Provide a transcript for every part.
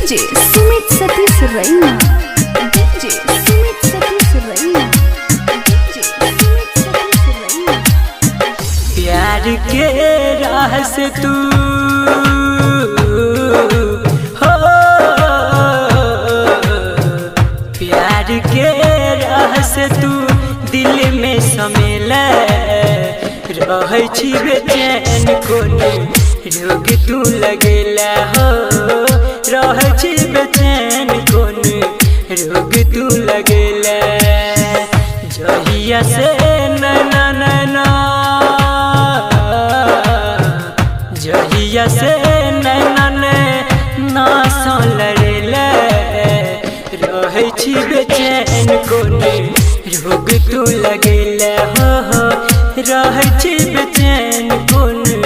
DJ Sumit Satish रैना, DJ Sumit Satish रैना, DJ Sumit Satish रैना। प्यार के राह से तू हो, प्यार के राह से तू दिल में समेला रहे छी बेचैन कोने रोग तू लगेला हो, रहे छी बेचैन कोने रोग तू लगेला। जहिया से नैना नैना, जहिया से नैना ना सो लड़ेला रहे छी बेचैन कोने रोग तू लगेला हो, रहे छी बेचैन कोने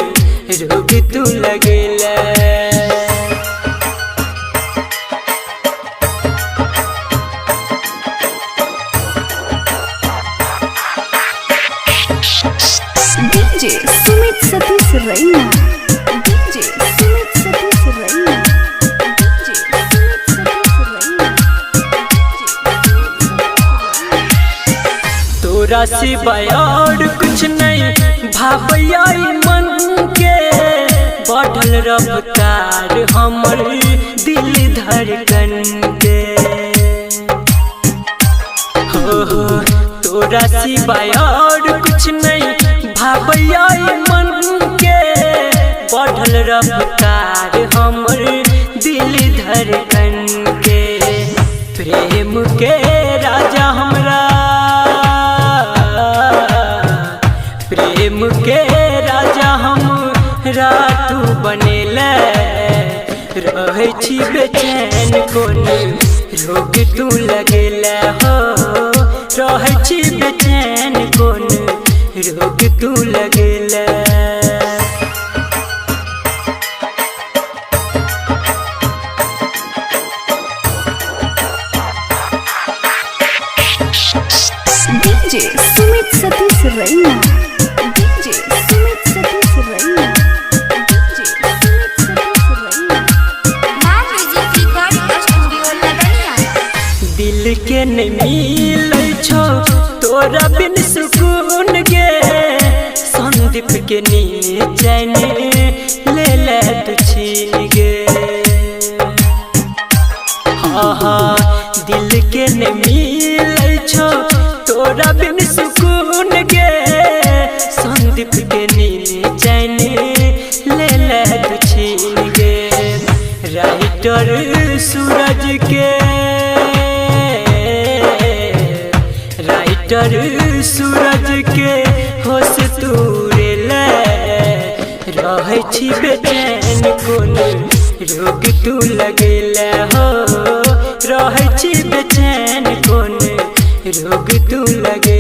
रोग तू लगेला। डीजे सुमित सतीश रैना, डीजे सुमित सतीश रैना, डीजे सुमित सतीश रैना। तोरा सिवाय और कुछ नहीं भावैया मन के, बढ़ल रफ्तार हमर दिल धड़कन के हो। तोरा सिवाय और कुछ नहीं भावैया मन के, बढ़ल रफ्तार हमर दिल धड़कन के। प्रेम के राजा हमरा, प्रेम के राजा हमरा तू बनेला रहे छी बेचैन कोने रोग तू लगेला हो, रहे छी बेचैन कोने रोग तू लगेला। डीजे सुमित सतीश रैना, डीजे सुमित सतीश रैना, डीजे सुमित सतीश रैना। मां म्यूजिक रिकॉर्डिंग स्टूडियो लगनिया। दिल के नहीं मिलै छो तोरा बिन सुकून गे, संदीप के नींद चैन ले ले तू छीन गे। हाँ दिल के नहीं मिलै छो तोरा बिन सुकून गे, संदीप के नींद चैन ले ले तू छीन गे। राइटर सूरज के, राइटर सूरज के होश तूरे ले रहे छी बेचैन कोने रोग तू लगेला हो, रहे छी बेचैन कोने रोग तू लगे।